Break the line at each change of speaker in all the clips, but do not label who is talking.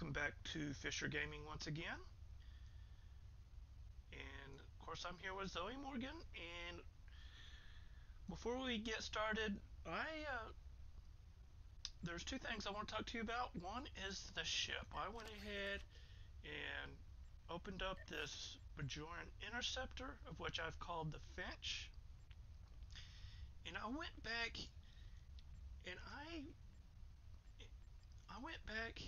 welcome back to Fisher Gaming once again. And of course, I'm here with Zoe Morgan. And before we get started, there's two things I want to talk to you about. One is the ship. I went ahead and opened up this Bajoran interceptor, of which I've called the Finch. And I went back and I went back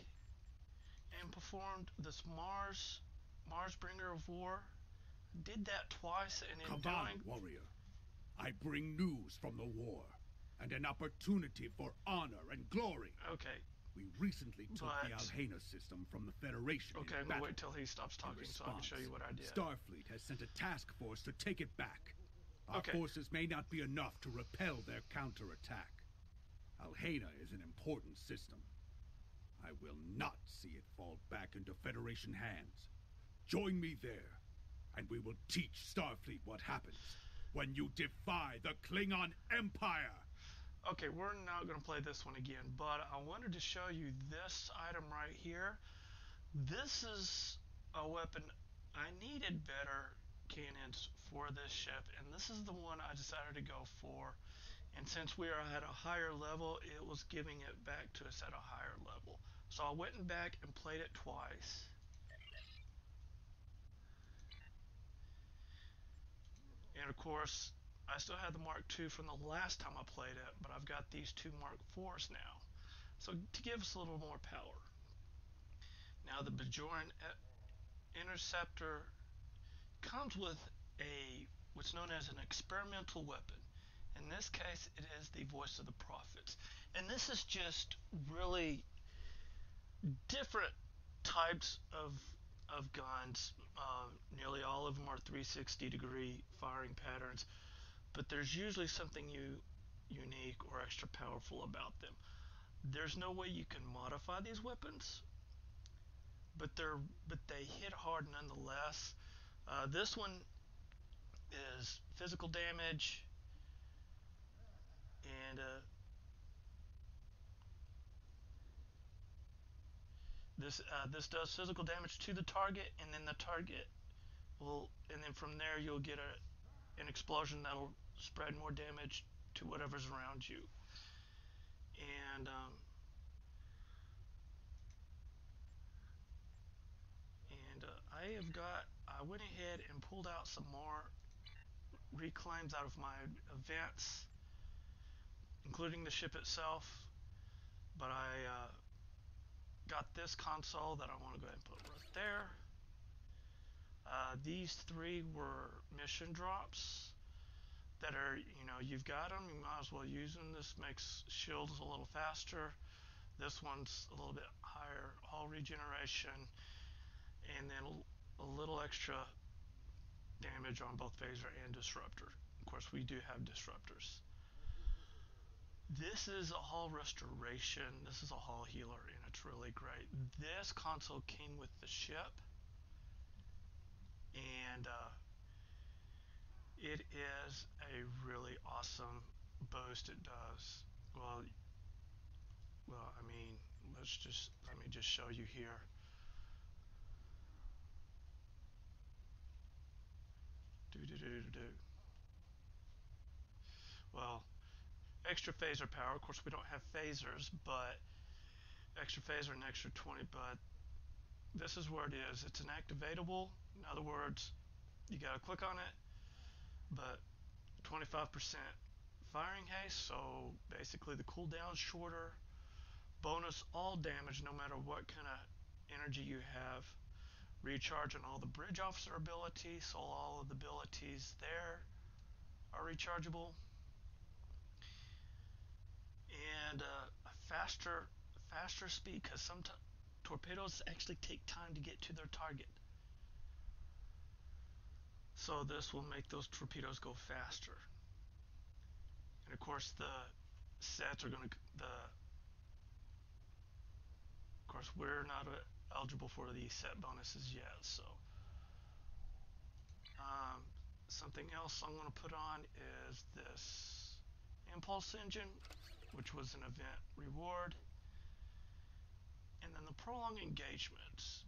and performed this Mars Bringer of War. Did that twice, and in
Come
doing
on, warrior. I bring news from the war and an opportunity for honor and glory.
okay,
We recently took
But-
the Alhena system from the Federation.
okay,
in
I'm gonna
battle.
wait till he stops
In
talking so I can show you what I did.
Starfleet has sent a task force to take it back. Our
Okay.
forces may not be enough to repel their counterattack. Alhena is an important system. I will not see it fall back into Federation hands. Join me there, and we will teach Starfleet what happens when you defy the Klingon Empire.
Okay, we're not going to play this one again, but I wanted to show you this item right here. This is a weapon. I needed better cannons for this ship, and this is the one I decided to go for. And since we are at a higher level, it was giving it back to us at a higher level. So I went back and played it twice. And of course, I still have the Mark II from the last time I played it, but I've got these two Mark IVs now. So to give us a little more power. Now the Bajoran Interceptor comes with what's known as an experimental weapon. In this case, it is the Voice of the Prophets. And this is just really different types of guns. Nearly all of them are 360-degree firing patterns, but there's usually something unique or extra powerful about them. There's no way you can modify these weapons, but they hit hard nonetheless. This one is physical damage, and this does physical damage to the target, and then the target and then from there you'll get an explosion that'll spread more damage to whatever's around you. And I went ahead and pulled out some more reclaims out of my events, including the ship itself. But I got this console that I want to go ahead and put right there. These three were mission drops that are, you've got them, you might as well use them. This makes shields a little faster. This one's a little bit higher hull regeneration, and then a little extra damage on both phaser and disruptor. Of course, we do have disruptors. This is a hull restoration. This is a hull healer, and it's really great. This console came with the ship, and it is a really awesome boost. It does well. I mean, let me just show you here. Well, extra phaser power. Of course, we don't have phasers, but extra phaser and extra 20. But this is where it is. It's an activatable. In other words, you got to click on it, but 25% firing haste. So basically, the cooldown's shorter. Bonus all damage, no matter what kind of energy you have. Recharge on all the bridge officer abilities, so all of the abilities there are rechargeable. And a faster speed, because some torpedoes actually take time to get to their target. So this will make those torpedoes go faster. And of course the sets are going to, of course we're not eligible for the set bonuses yet, so something else I'm going to put on is this impulse engine, which was an event reward, and then the prolonged engagements.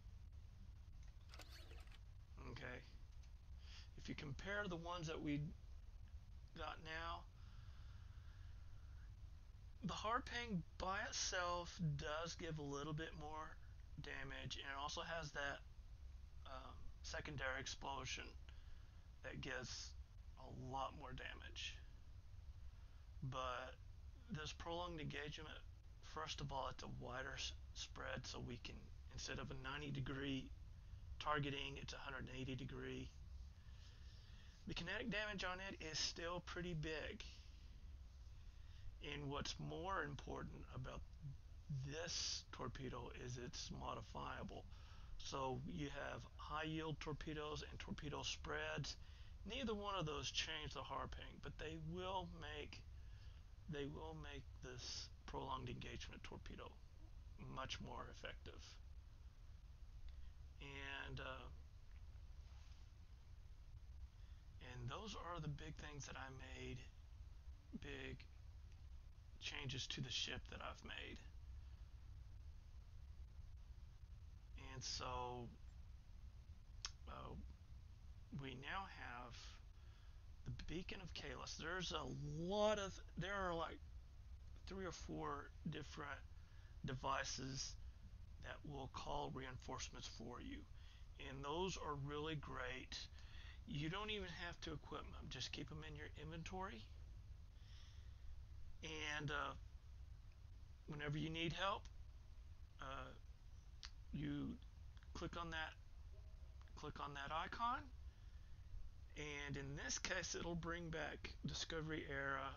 Okay, if you compare the ones that we got now, the hard ping by itself does give a little bit more damage, and it also has that secondary explosion that gives a lot more damage. But this prolonged engagement, first of all, it's a wider spread, so we can, instead of a 90-degree targeting, it's 180-degree. The kinetic damage on it is still pretty big. And what's more important about this torpedo is it's modifiable. So you have high yield torpedoes and torpedo spreads. Neither one of those change the hard ping, but they will make this prolonged engagement torpedo much more effective. And and those are the big things that I made, big changes to the ship that I've made. And so uh, we now have the beacon of Kalis. There are like 3 or 4 different devices that will call reinforcements for you. And those are really great. You don't even have to equip them, just keep them in your inventory. And whenever you need help, uh, you click on that icon, and in this case it'll bring back Discovery era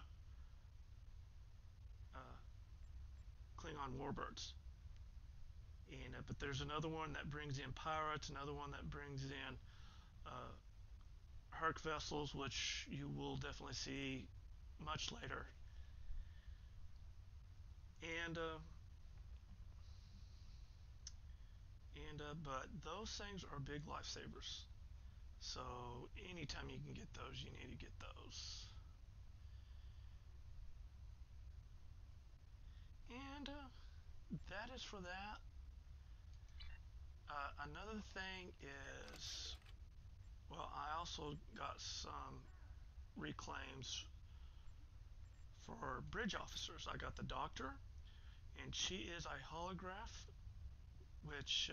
uh, Klingon warbirds. And but there's another one that brings in pirates, another one that brings in uh, Herc vessels, which you will definitely see much later. And but those things are big lifesavers. So anytime you can get those, you need to get those. And that is for that. Another thing is, well, I also got some reclaims for bridge officers. I got the doctor, and she is a holograph, which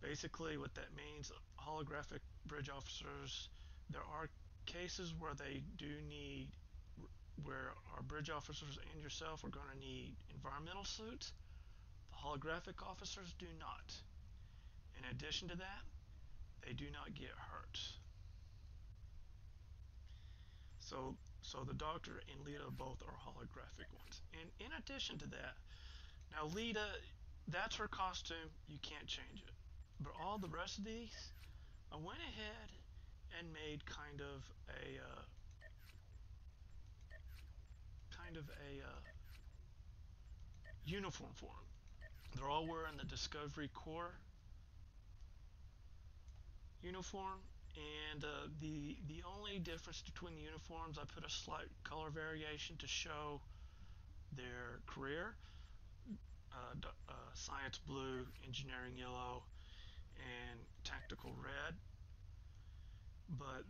basically what that means, holographic bridge officers, there are cases where they do need, where our bridge officers and yourself are going to need environmental suits. The holographic officers do not. In addition to that, they do not get hurt. So the Doctor and Lita both are holographic ones. And in addition to that, now Lita, that's her costume. You can't change it. But all the rest of these, I went ahead and made kind of a uniform for them. They're all wearing the Discovery Corps uniform, and the only difference between the uniforms, I put a slight color variation to show their career. Science blue, engineering yellow, and tactical red. But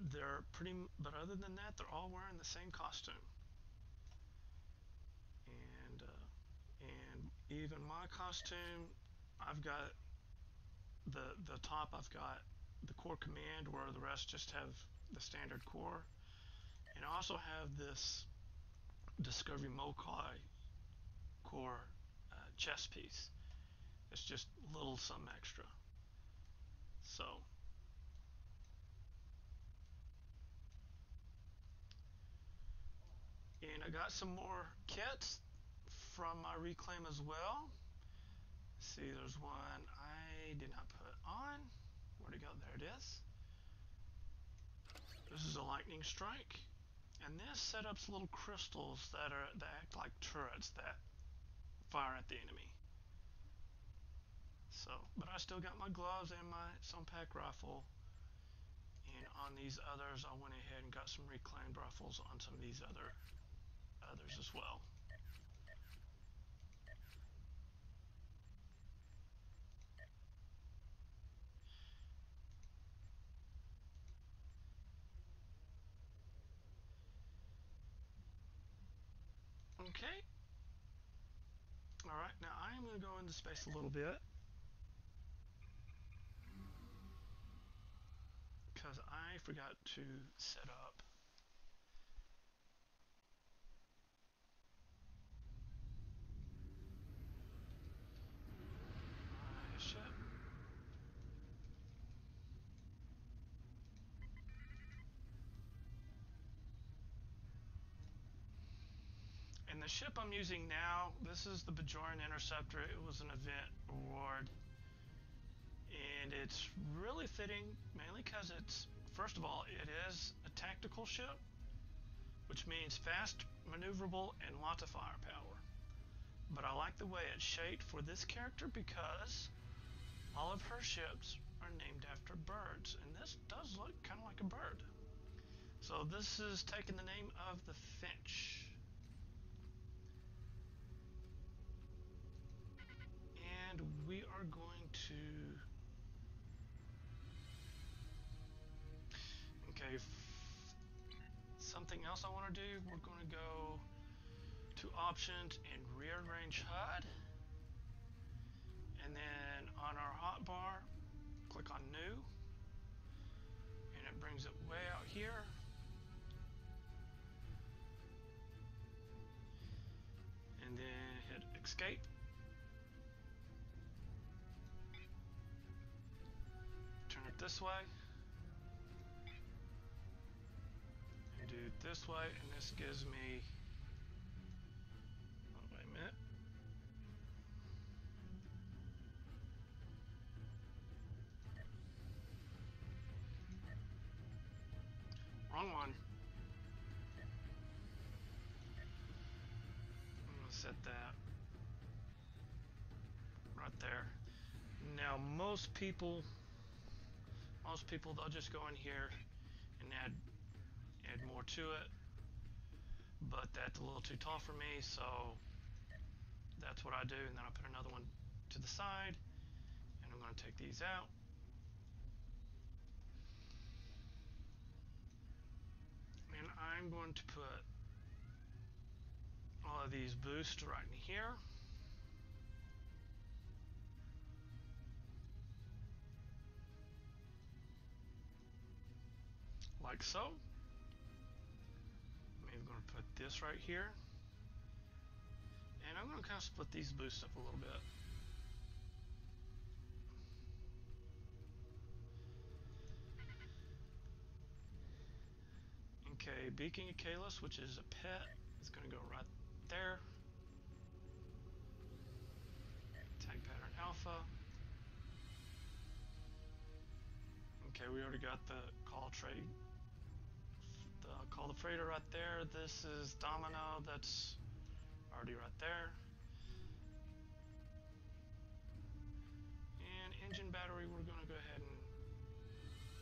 other than that, they're all wearing the same costume. And even my costume, I've got the top. I've got the Corps Command, where the rest just have the standard Corps. And I also have this Discovery Mokai Corps chest piece. It's just a little something extra. So, and I got some more kits from my reclaim as well. See, there's one I did not put on. Where'd it go? There it is. This is a lightning strike, and this set up little crystals that act like turrets that fire at the enemy. So, but I still got my gloves and my pack rifle. And on these others, I went ahead and got some reclaimed rifles on some of these others as well. Okay. Alright, now I am going to go into space a little bit. Because I forgot to set up my ship. And the ship I'm using now, this is the Bajoran Interceptor. It was an event reward. And it's really fitting, mainly because it's, first of all, it is a tactical ship, which means fast, maneuverable, and lots of firepower. But I like the way it's shaped for this character because all of her ships are named after birds, and this does look kind of like a bird. So this is taking the name of the Finch. And we are going to... Okay, something else I want to do, we're going to go to options and rearrange HUD. And then on our hotbar, click on new. And it brings it way out here. And then hit escape. Turn it this way. And do it this way. And this gives me... Oh, wait a minute. Wrong one. I'm going to set that right there. Now most people they'll just go in here and add more to it, but that's a little too tall for me, so that's what I do. And then I put another one to the side, and I'm going to take these out. And I'm going to put all of these boosts right in here. Like so. I'm going to put this right here. And I'm going to kind of split these boosts up a little bit. Okay, Beacon of Kalos, which is a pet, is going to go right there. Tag pattern alpha. Okay, we already got the call the freighter right there. This is Domino, that's already right there. And engine battery, we're going to go ahead and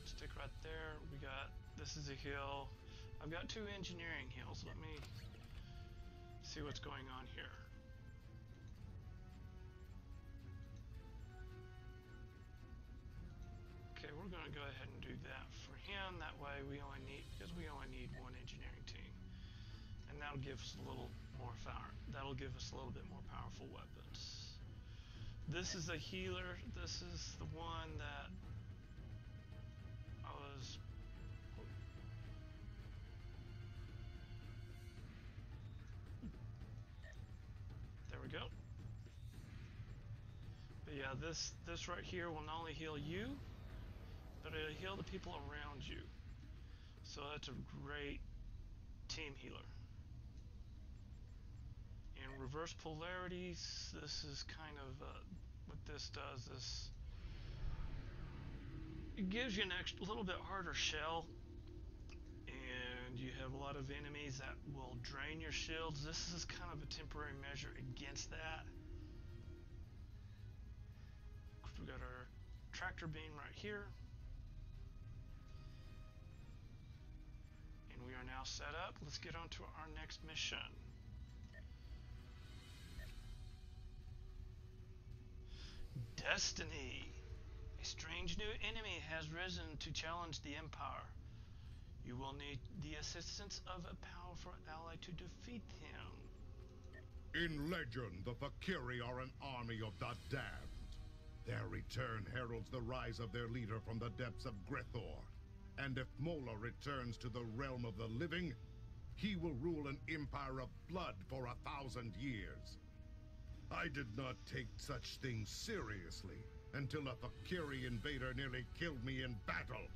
stick right there. We got, this is a hill. I've got two engineering hills. Let me see what's going on here. Okay, we're going to go ahead and do that for him. That way we only need, because we only need one engineering team. And that'll give us a little more power. That'll give us a little bit more powerful weapons. This is a healer. This is the one that I was... There we go. But yeah, this right here will not only heal you, but it'll heal the people around you. So that's a great team healer. And reverse polarities, this is kind of what this does. This it gives you an extra, little bit harder shell, and you have a lot of enemies that will drain your shields. This is kind of a temporary measure against that. We got our tractor beam right here. And we are now set up. Let's get on to our next mission. Destiny. A strange new enemy has risen to challenge the Empire. You will need the assistance of a powerful ally to defeat him.
In legend, the Fakiri are an army of the damned. Their return heralds the rise of their leader from the depths of Grethor. And if Mola returns to the realm of the living, he will rule an empire of blood for 1,000 years. I did not take such things seriously until a Fakiri invader nearly killed me in battle.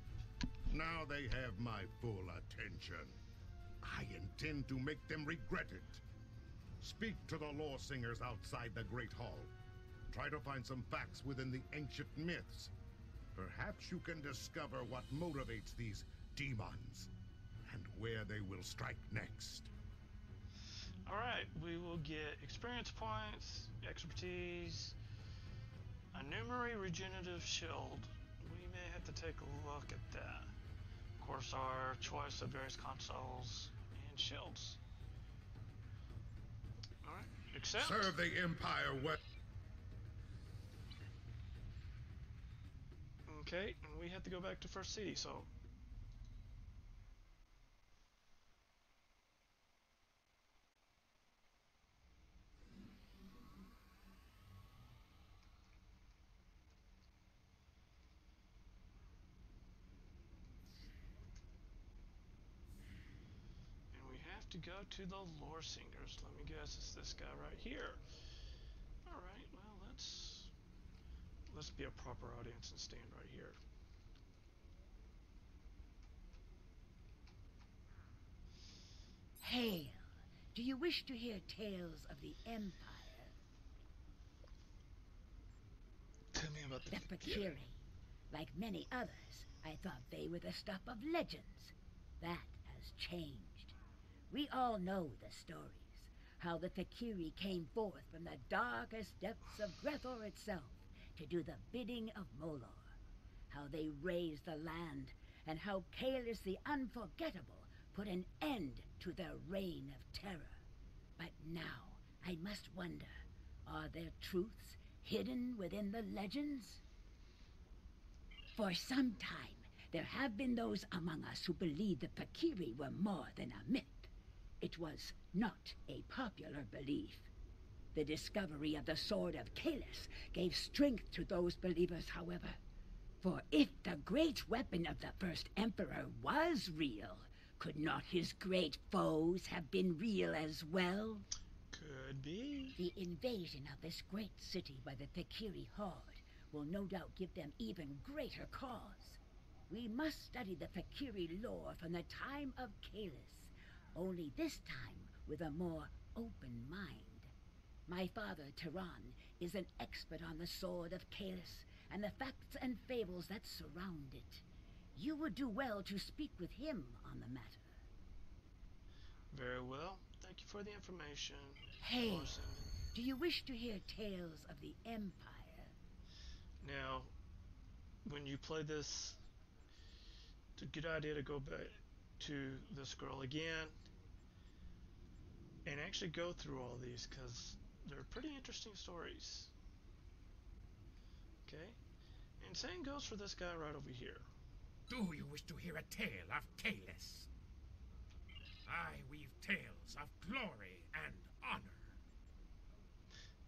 Now they have my full attention. I intend to make them regret it. Speak to the law singers outside the Great Hall. Try to find some facts within the ancient myths. Perhaps you can discover what motivates these demons and where they will strike next.
Alright, we will get experience points, expertise, a Numery regenerative shield. We may have to take a look at that. Of course, our choice of various consoles and shields. Alright, accept.
Serve the Empire well.
Okay, and we have to go back to First City, so... And we have to go to the lore singers. Let me guess, it's this guy right here. Alright, well, let's be a proper audience and stand right here.
Hail! Do you wish to hear tales of the Empire?
Tell me about
The Fakiri. Like many others, I thought they were the stuff of legends. That has changed. We all know the stories. How the Fakiri came forth from the darkest depths of Grethor itself to do the bidding of Molor. How they raised the land, and how Kalis the Unforgettable put an end to their reign of terror. But now, I must wonder, are there truths hidden within the legends? For some time, there have been those among us who believed the Fakiri were more than a myth. It was not a popular belief. The discovery of the Sword of Kalis gave strength to those believers, however. For if the great weapon of the first Emperor was real, could not his great foes have been real as well?
Could be.
The invasion of this great city by the Fakiri horde will no doubt give them even greater cause. We must study the Fakiri lore from the time of Kalis, only this time with a more open mind. My father, Tehran, is an expert on the Sword of Kalis and the facts and fables that surround it. You would do well to speak with him on the matter.
Very well. Thank you for the information.
Hey,
Orson.
do you wish to hear tales of the Empire?
Now, when you play this, it's a good idea to go back to this girl again and actually go through all these, because they're pretty interesting stories. Okay? And same goes for this guy right over here.
Do you wish to hear a tale of Kalis? I weave tales of glory and honor.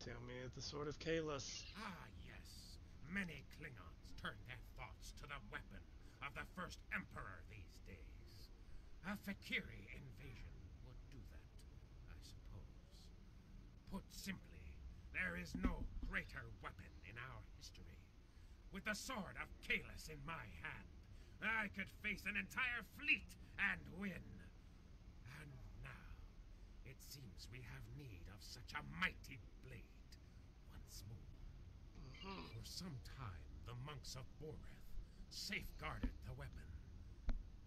Tell me the Sword of Kalis.
Ah, yes. Many Klingons turn their thoughts to the weapon of the first Emperor these days. A Fakiri invasion would do that, I suppose. Put simply, there is no greater weapon in our history. With the Sword of Kalis in my hand, I could face an entire fleet and win. And now, it seems we have need of such a mighty blade once more. For some time, the monks of Boreth safeguarded the weapon,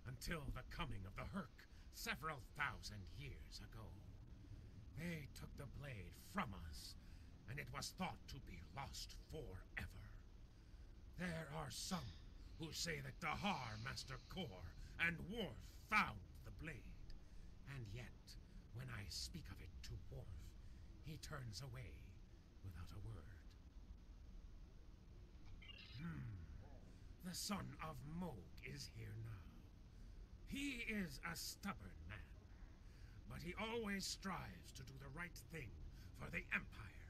until the coming of the Herc several thousand years ago. They took the blade from us, and it was thought to be lost forever. There are some who say that Dahar, Master Kor, and Worf found the blade. And yet, when I speak of it to Worf, he turns away without a word. The son of Moog is here now. He is a stubborn man, but he always strives to do the right thing for the Empire.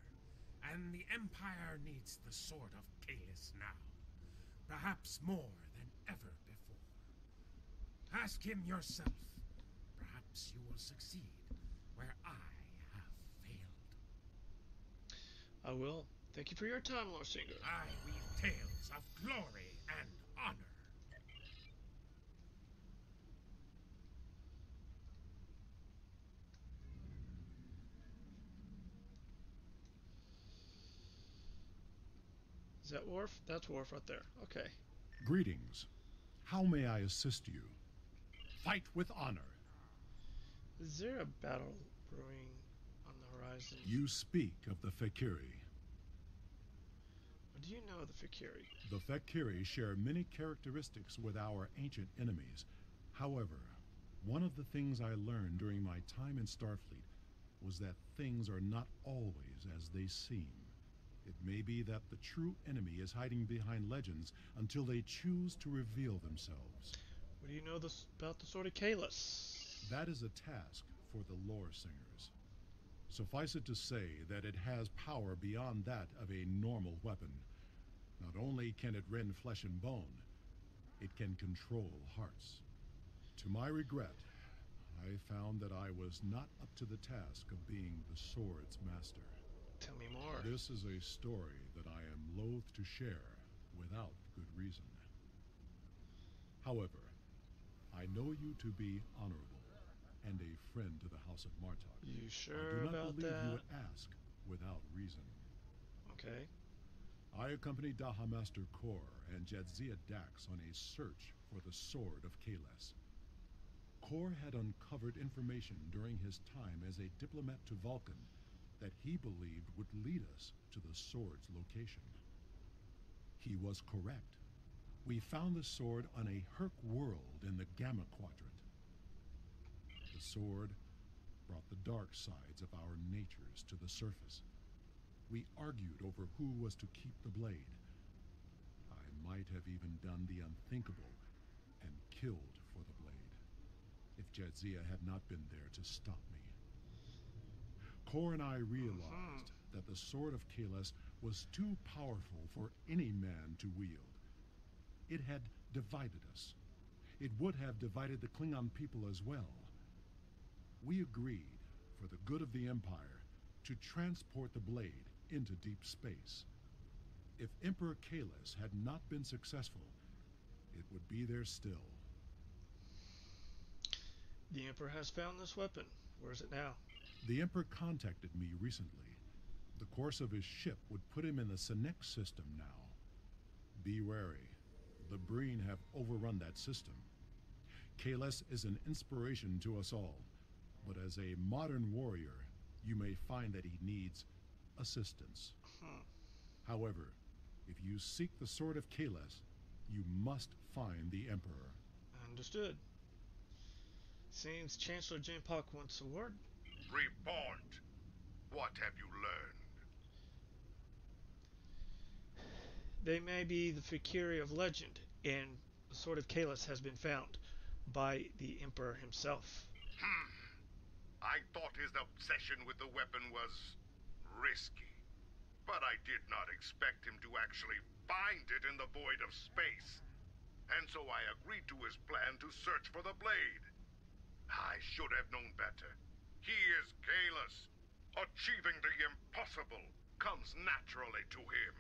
And the Empire needs the Sword of Kalis now. Perhaps more than ever before. Ask him yourself. Perhaps you will succeed where I have failed.
I will. Thank you for your time, Lord Singer.
I weave tales of glory and honor.
Is that Worf? That's Worf right there. Okay.
Greetings. How may I assist you? Fight with honor.
Is there a battle brewing on the horizon?
You speak of the Fekiri.
What do you know of the Fikiri?
The Fekiri share many characteristics with our ancient enemies. However, one of the things I learned during my time in Starfleet was that things are not always as they seem. It may be that the true enemy is hiding behind legends until they choose to reveal themselves.
What do you know about the Sword of Kalis?
That is a task for the lore singers. Suffice it to say that it has power beyond that of a normal weapon. Not only can it rend flesh and bone, it can control hearts. To my regret, I found that I was not up to the task of being the sword's master.
Tell me more.
This is a story that I am loath to share without good reason. However, I know you to be honorable and a friend to the House of Martok.
You sure
I do not
about
believe
that?
you would ask without reason.
Okay.
I accompanied Daha Master Kor and Jadzia Dax on a search for the Sword of Kalis. Kor had uncovered information during his time as a diplomat to Vulcan that he believed would lead us to the sword's location. He was correct. We found the sword on a Herc world in the Gamma Quadrant. The sword brought the dark sides of our natures to the surface. We argued over who was to keep the blade. I might have even done the unthinkable and killed for the blade, if Jadzia had not been there to stop me. Kor and I realized that the Sword of Kalis was too powerful for any man to wield. It had divided us. It would have divided the Klingon people as well. We agreed, for the good of the Empire, to transport the blade into deep space. If Emperor Kalis had not been successful, it would be there still.
The Emperor has found this weapon. Where is it now?
The Emperor contacted me recently. The course of his ship would put him in the Senex system now. Be wary. The Breen have overrun that system. Kalis is an inspiration to us all, but as a modern warrior, you may find that he needs assistance. However, if you seek the Sword of Kalis, you must find the Emperor.
Understood. Seems Chancellor Jinpak wants a word.
Report. What have you learned?
They may be the Fikiri of legend, and the Sword of Kalis has been found by the Emperor himself.
I thought his obsession with the weapon was risky, but I did not expect him to actually find it in the void of space. And so I agreed to his plan to search for the blade. I should have known better. He is Kalis. Achieving the impossible comes naturally to him.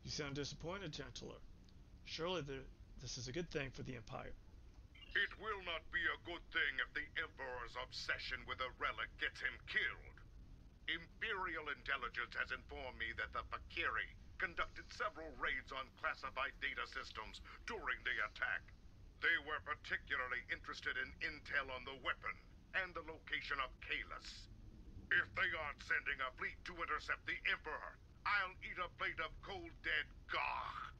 You sound disappointed, Chancellor. Surely this is a good thing for the Empire.
It will not be a good thing if the Emperor's obsession with a relic gets him killed. Imperial intelligence has informed me that the Fakiri conducted several raids on classified data systems during the attack. They were particularly interested in intel on the weapon and the location of Kalis. If they aren't sending a fleet to intercept the Emperor, I'll eat a plate of cold dead gagh.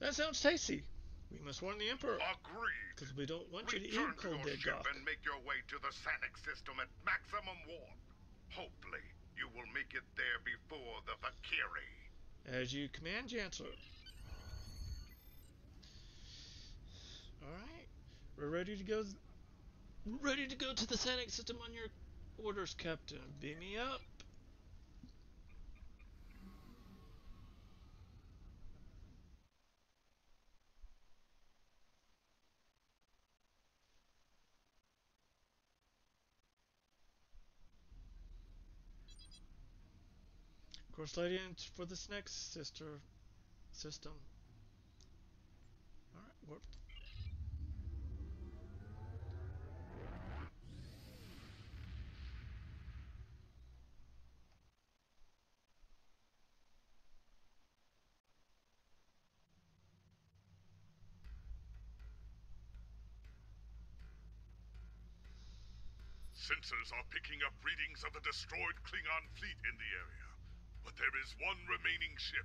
That sounds tasty. We must warn the Emperor,
Agreed.
because we don't want you to
Return
eat
to
cold
your
dead
ship
gawk.
and make your way to the Sanex system at maximum warp. Hopefully, you will make it there before the Fakiri.
As you command, Chancellor. Alright. We're ready to go to the Sanex system on your Orders, Captain. Beam me up. Course lighting for this next system. Alright, warp.
Sensors are picking up readings of the destroyed Klingon fleet in the area. But there is one remaining ship.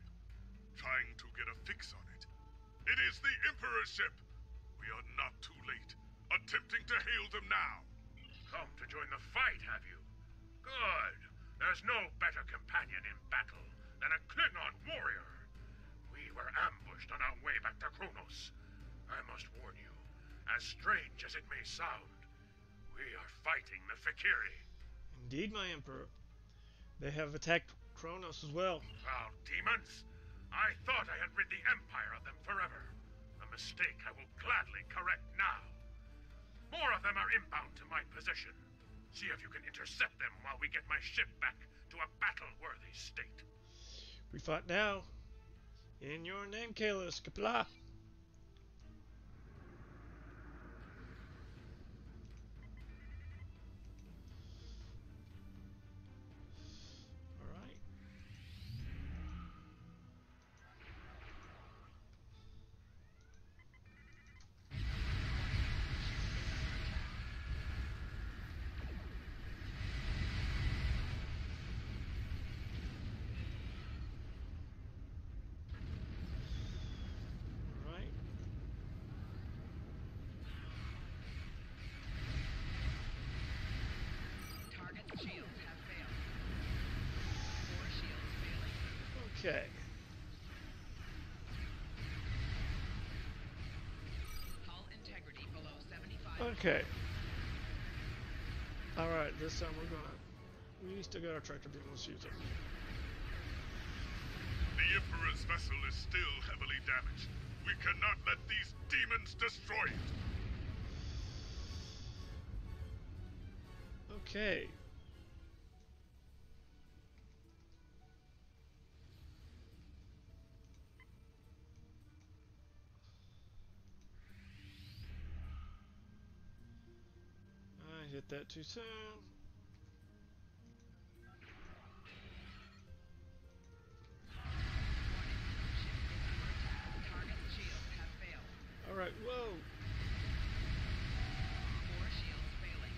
Trying to get a fix on it. It is the Emperor's ship! We are not too late. Attempting to hail them now.
Come to join the fight, have you? Good. There's no better companion in battle than a Klingon warrior. We were ambushed on our way back to Kronos. I must warn you, as strange as it may sound, we are fighting the Fakiri.
Indeed, my Emperor. They have attacked Kronos as well.
Foul demons! I thought I had rid the Empire of them forever. A mistake I will gladly correct now. More of them are inbound to my position. See if you can intercept them while we get my ship back to a battle-worthy state.
We fought now. In your name, Kalis. Kapla. Alright. Alright.
Target shields have failed. 4 shields failing.
Okay.
Hull integrity below 75.
Okay. Alright, this time we're gonna... We still got our tractor beam, let's use it.
The Emperor's vessel is still heavily damaged. We cannot let these demons destroy it.
Okay. I hit that too soon.
Target shields have failed.
Alright, whoa.
4 shields failing.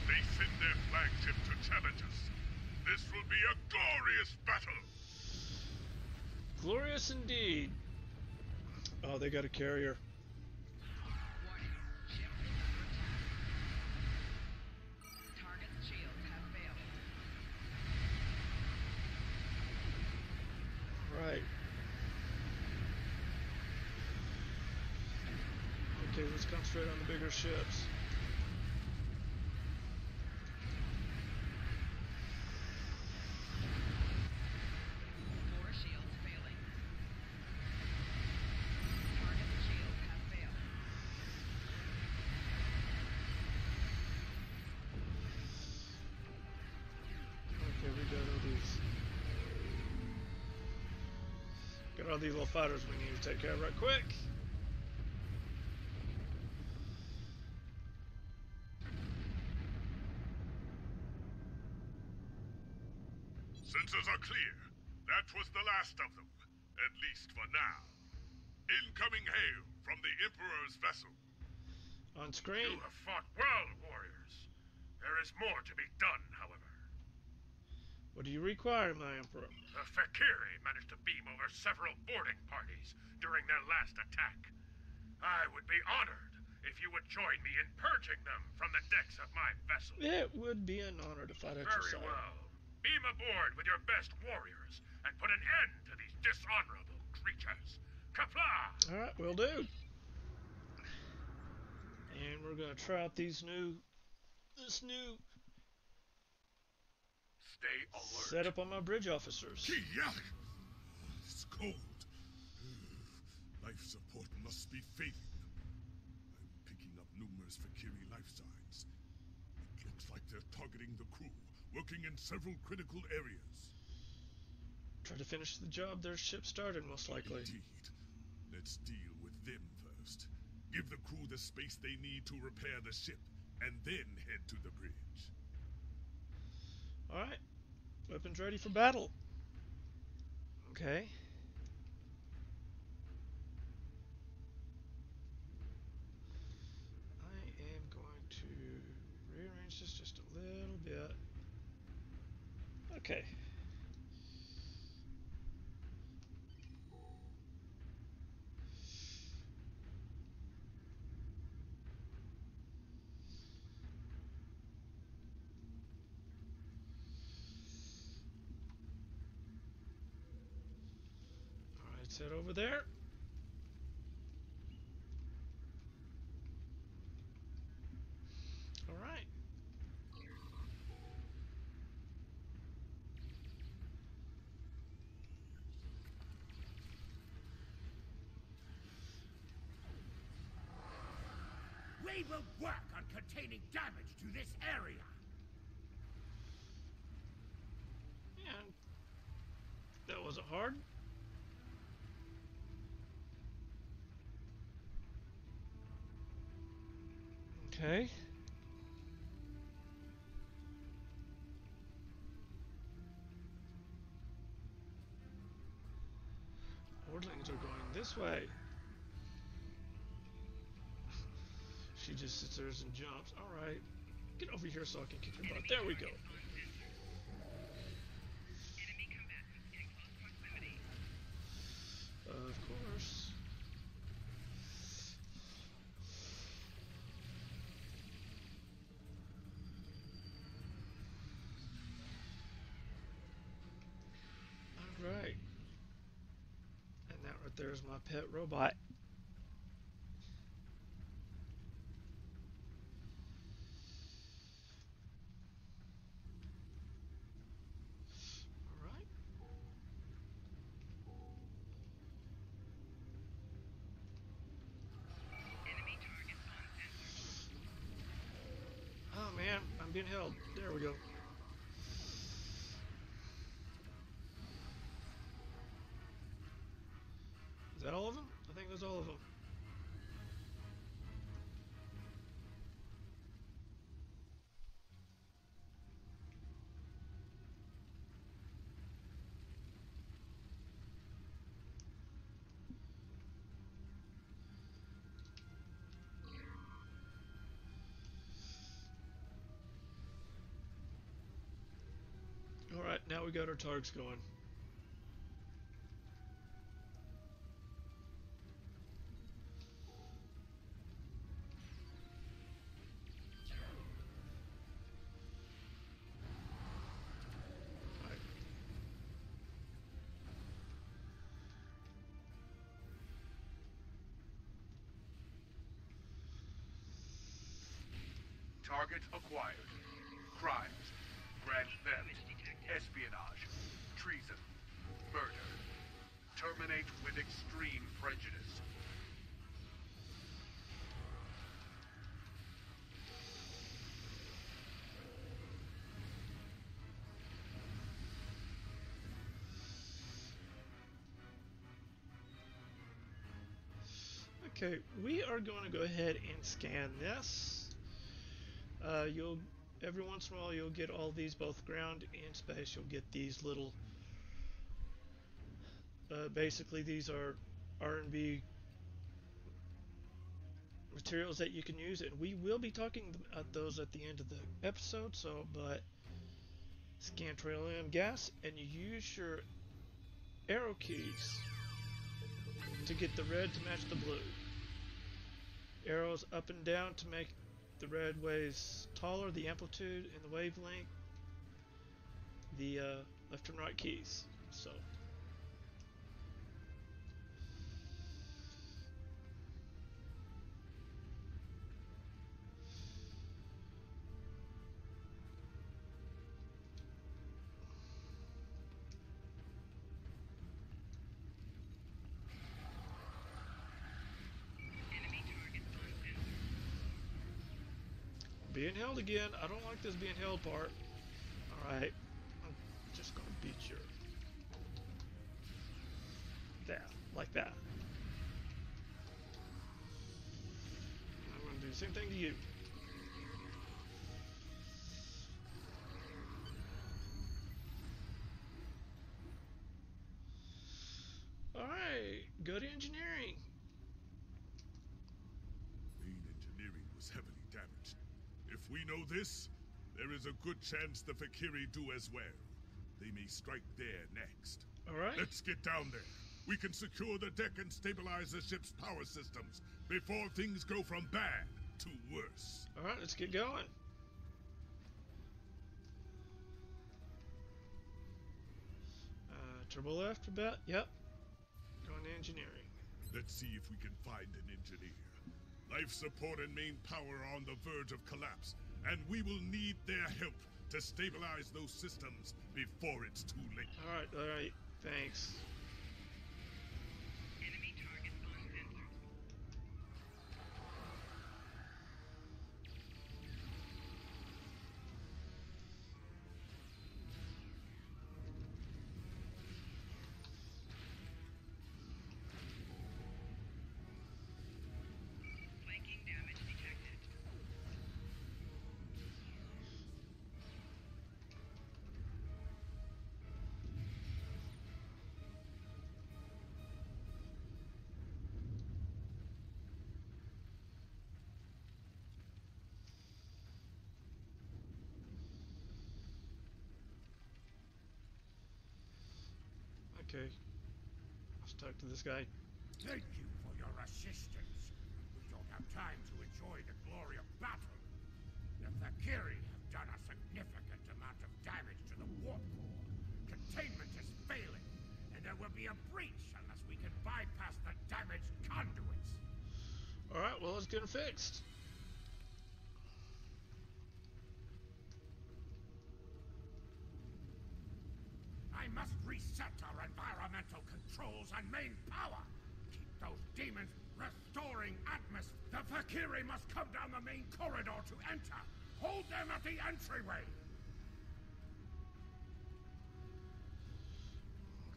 They send their flagship to challenge us. This will be a glorious battle.
Glorious indeed. Oh, they got a carrier.
Warning. Ship is under attack. Target shields have failed.
Right. Okay, let's concentrate on the bigger ships.
Four shields failing. Target shields have failed.
Okay, we got all these. Got all these little fighters we need to take care of right quick.
Sensors are clear. That was the last of them. At least for now. Incoming hail from the Emperor's vessel.
On screen.
You have fought well, warriors. There is more to be done, however.
What do you require, my Emperor?
The Fakiri managed to beam over several boarding parties during their last attack. I would be honored if you would join me in purging them from the decks of my vessel.
It would be an honor to fight at your
Very
side.
well. Beam aboard with your best warriors and put an end to these dishonorable creatures. Kapla!
All right, will do. And we're gonna try out this new
Stay alert.
setup on my bridge officers.
Yuck! It's cold. Life support must be fading. I'm picking up numerous Fakiri life signs. It looks like they're targeting the crew, working in several critical areas.
Try to finish the job their ship started, most likely.
Indeed. Let's deal with them first. Give the crew the space they need to repair the ship, and then head to the bridge.
All right, weapons ready for battle. Okay. I am going to rearrange this just a little bit. Okay. All right, set over there. All right.
We will work on containing damage to this area.
And that wasn't hard. Okay. Ordlings are going this way. She just sits there and jumps. Alright. Get over here so I can kick your butt. There we go.
Enemy combatants in close proximity.
Of course. Alright. And that right there is my pet robot. Alright.
Enemy targets on sensor.
Oh man, I'm being held. There we go. Is that all of them? I think that's all of them. Alright, now we got our targets going. Alright.
Targets acquired. Crimes. Grand theft. Espionage. Treason. Murder. Terminate with extreme prejudice.
Okay, we are going to go ahead and scan this. You'll every once in a while you'll get all these, both ground and space. You'll get these little. Basically, these are R&B materials that you can use, and we will be talking about those at the end of the episode. So, but scan petroleum gas, and you use your arrow keys to get the red to match the blue. Arrows up and down to make the red waves taller, the amplitude and the wavelength. The left and right keys. So being held again. I don't like this being held part. Alright. I'm just gonna beat your... That. Like that. I'm gonna do the same thing to you. Alright. Go to engineering.
Main engineering was heavily damaged. If we know this, there is a good chance the Fakiri do as well. They may strike there next.
Alright.
Let's get down there. We can secure the deck and stabilize the ship's power systems before things go from bad to worse.
Alright, let's get going. Turbo left a bit. Yep. Going to engineering.
Let's see if we can find an engineer. Life support and main power are on the verge of collapse, and we will need their help to stabilize those systems before it's too late.
Alright. Thanks.
Enemy targets on sensors. Flanking damage detected.
Okay. Let's talk to this guy.
Thank you for your assistance. We don't have time to enjoy the glory of battle. The Fakiri have done a significant amount of damage to the warp core. Containment is failing, and there will be a breach unless we can bypass the damaged conduits.
Alright, well, let's get it fixed.
I must reset our environmental controls and main power. Keep those demons restoring atmosphere. The Fakiri must come down the main corridor to enter. Hold them at the entryway.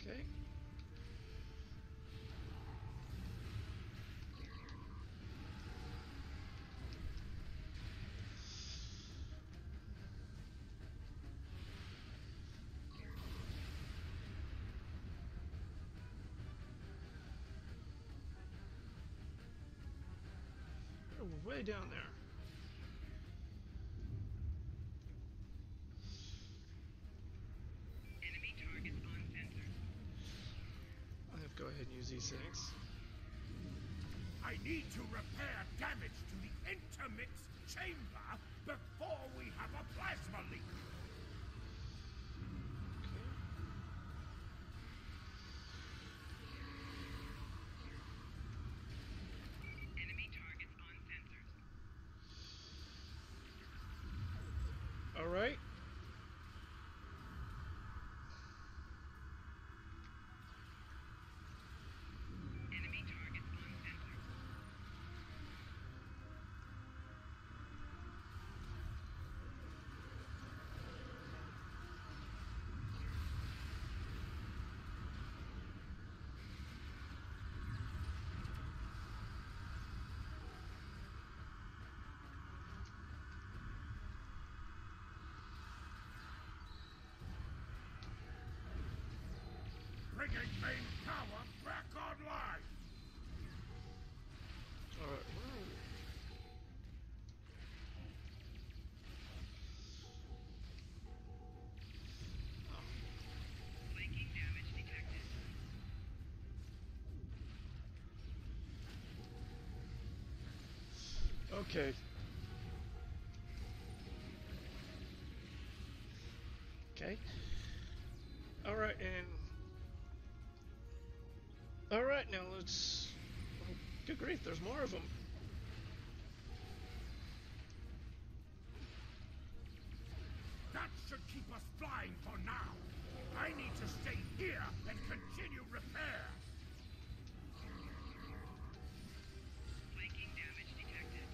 Okay. We're way down there.
Enemy targets on sensors.
I have to go ahead and use these things.
I need to repair damage to the intermix chamber before we have a plasma leak.
Enemy targets on sensors.
Alright.
Enemy targets on sensors.
Bringing main power back online.
Alright.
Flanking damage detected.
Okay. Okay. Alright, and... Alright, now let's... Oh, good grief, there's more of them.
That should keep us flying for now. I need to stay here and continue repairs.
Flanking damage detected.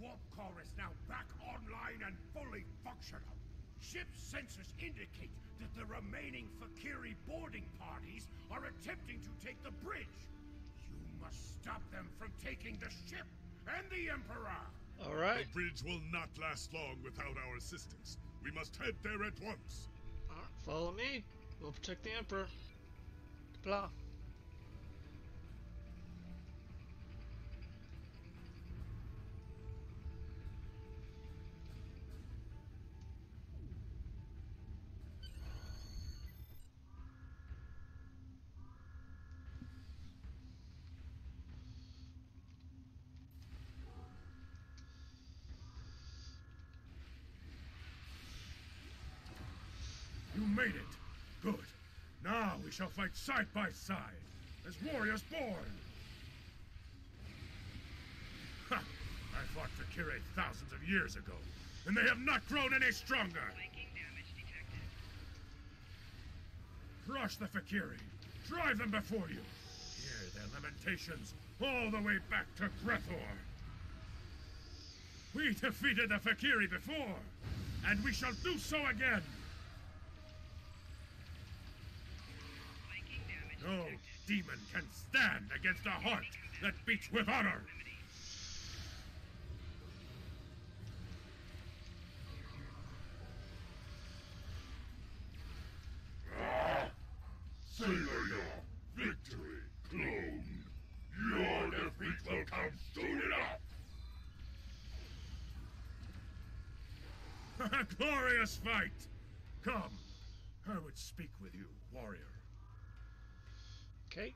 warp core is now back online and fully functional. Ship sensors indicate that the remaining Fakiri boarding parties are attempting to take the bridge. You must stop them from taking the ship and the Emperor.
All right.
The bridge will not last long without our assistance. We must head there at once.
All right, follow me. We'll protect the Emperor. Blah.
You made it. Good. Now we shall fight side by side, as warriors born. Ha! I fought Fakiri thousands of years ago, and they have not grown any stronger.
Flanking damage detected.
Crush the Fakiri. Drive them before you. Hear their lamentations all the way back to Grethor. We defeated the Fakiri before, and we shall do so again.
Flanking damage
No
detected.
demon can stand against a heart that beats with honor.
Sailor, victory, clone. Your defeat will come soon enough.
A glorious fight! Come, I would speak with you, warrior.
Okay.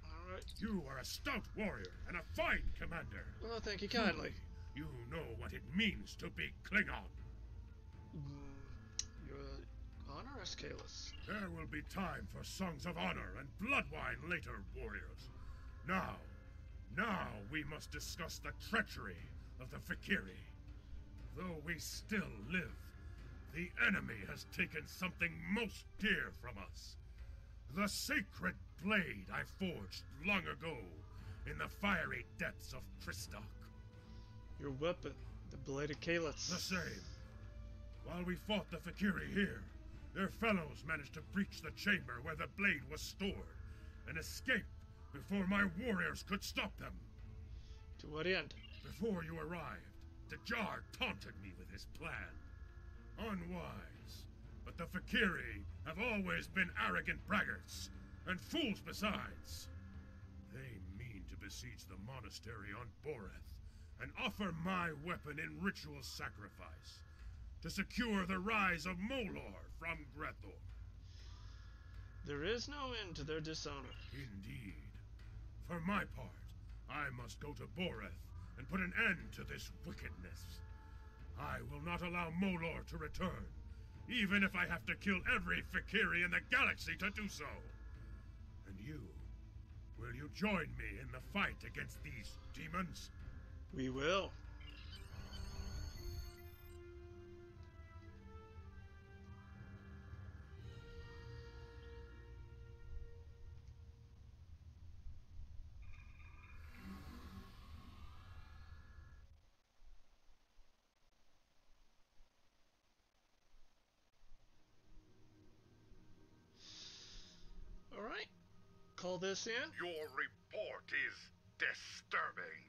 All right.
You are a stout warrior and a fine commander.
Well, thank you kindly.
You know what it means to be Klingon.
Your honor, Escalus.
There will be time for songs of honor and blood wine later, warriors. Now we must discuss the treachery of the Fakiri. Though we still live, the enemy has taken something most dear from us. The sacred blade I forged long ago in the fiery depths of Christok.
Your weapon, the blade of Kalus.
The same. While we fought the Fakiri here, their fellows managed to breach the chamber where the blade was stored and escape before my warriors could stop them.
To what end?
Before you arrived, Dajar taunted me with his plan. Unwise, but the Fakiri have always been arrogant braggarts, and fools besides. They mean to besiege the monastery on Boreth, and offer my weapon in ritual sacrifice, to secure the rise of Molor from Grethor.
There is no end to their dishonor.
Indeed. For my part, I must go to Boreth and put an end to this wickedness. I will not allow Molor to return, even if I have to kill every Fakiri in the galaxy to do so. And you, will you join me in the fight against these demons?
We will. All right. Call this in.
Your report is disturbing.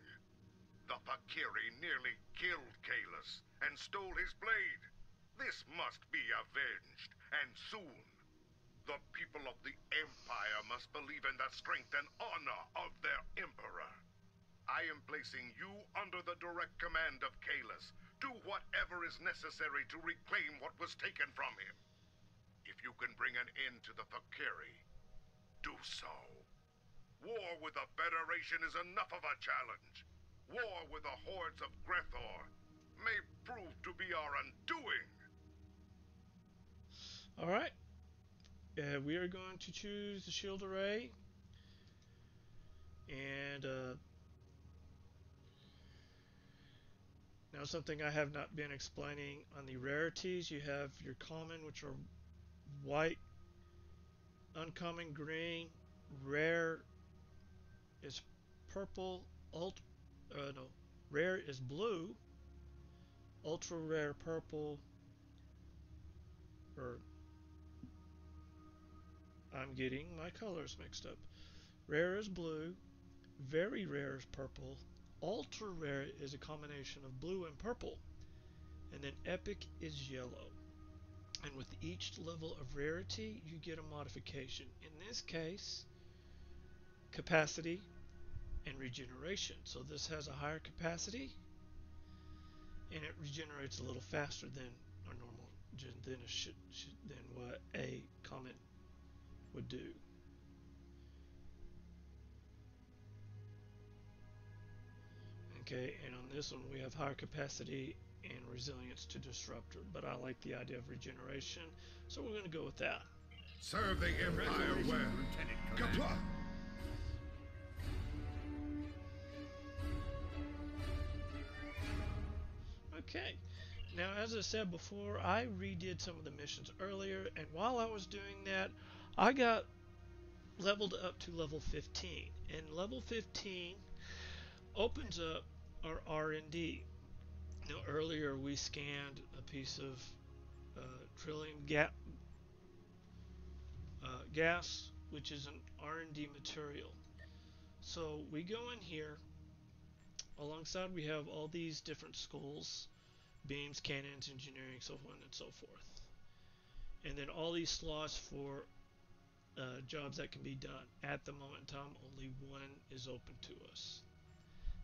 The Fakiri nearly killed Kalus and stole his blade. This must be avenged, and soon. The people of the Empire must believe in the strength and honor of their Emperor. I am placing you under the direct command of Kalus. Do whatever is necessary to reclaim what was taken from him. If you can bring an end to the Fakiri, do so. War with the Federation is enough of a challenge. War with the hordes of Grethor may prove to be our undoing.
All right. We are going to choose the shield array. And now something I have not been explaining on the rarities. You have your common, which are white, uncommon green, rare is purple, no, rare is blue, ultra rare purple, or I'm getting my colors mixed up. Rare is blue, very rare is purple, ultra rare is a combination of blue and purple, and then epic is yellow. And with each level of rarity, you get a modification. In this case, capacity and regeneration. So this has a higher capacity, and it regenerates a little faster than our normal than what a comet would do. Okay, and on this one we have higher capacity and resilience to disruptor, but I like the idea of regeneration, so we're going to go with that.
Serve the Empire well.
Lieutenant
Kapla!
Commander.
Okay, now as I said before, I redid some of the missions earlier, and while I was doing that, I got leveled up to level 15, and level 15 opens up our R&D. Now earlier we scanned a piece of trillium gas, which is an R&D material. So we go in here. Alongside we have all these different schools: beams, cannons, engineering, so on and so forth. And then all these slots for jobs that can be done. At the moment in time, only one is open to us.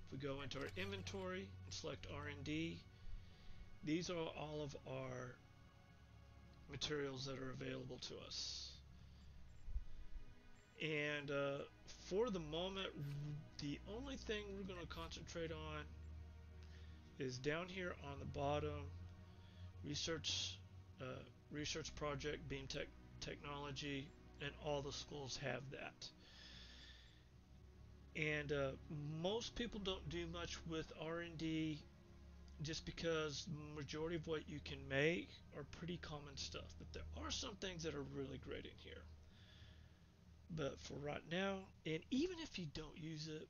If we go into our inventory and select R&D, these are all of our materials that are available to us. And for the moment, the only thing we're going to concentrate on is down here on the bottom, research research project, beam technology, and all the schools have that. And most people don't do much with R&D just because the majority of what you can make are pretty common stuff. But there are some things that are really great in here. But for right now, and even if you don't use it,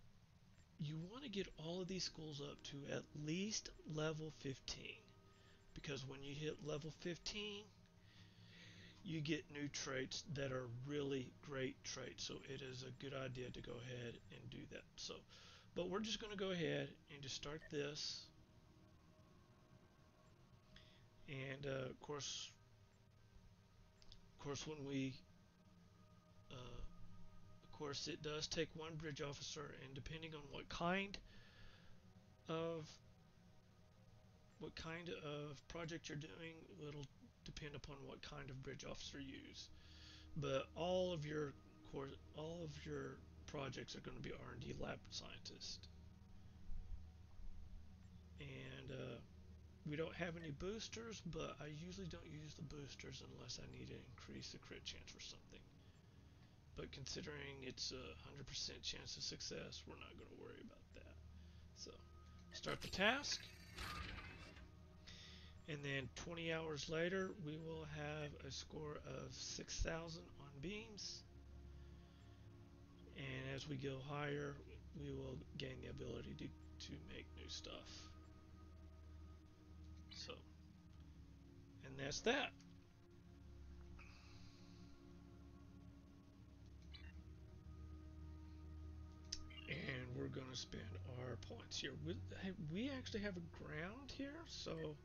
you want to get all of these schools up to at least level 15. Because when you hit level 15, you get new traits that are really great traits. So it is a good idea to go ahead and do that. So, but we're just going to go ahead and just start this. And when we of course it does take one bridge officer, and depending on of what kind of project you're doing, it'll depend upon what kind of bridge officer you use. But all of your projects are going to be R&D lab scientist. And we don't have any boosters, but I usually don't use the boosters unless I need to increase the crit chance for something. But considering it's a 100% chance of success, we're not going to worry about that. So, start the task. And then 20 hours later, we will have a score of 6,000 on beams. And as we go higher, we will gain the ability to make new stuff. So, and that's that. And we're going to spend our points here. We actually have a ground here, so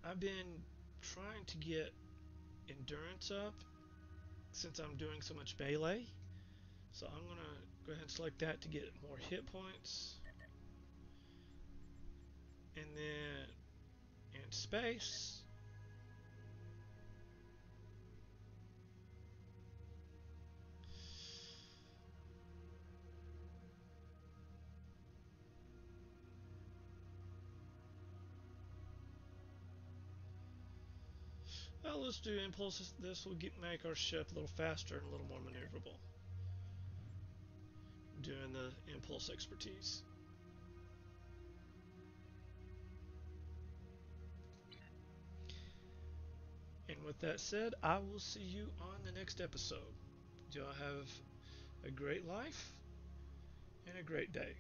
I've been trying to get endurance up since I'm doing so much melee. So I'm going to go ahead and select that to get more hit points. And then in space, well, let's do impulses. This will make our ship a little faster and a little more maneuverable. Doing the impulse expertise. And with that said, I will see you on the next episode. Do y'all have a great life, and a great day.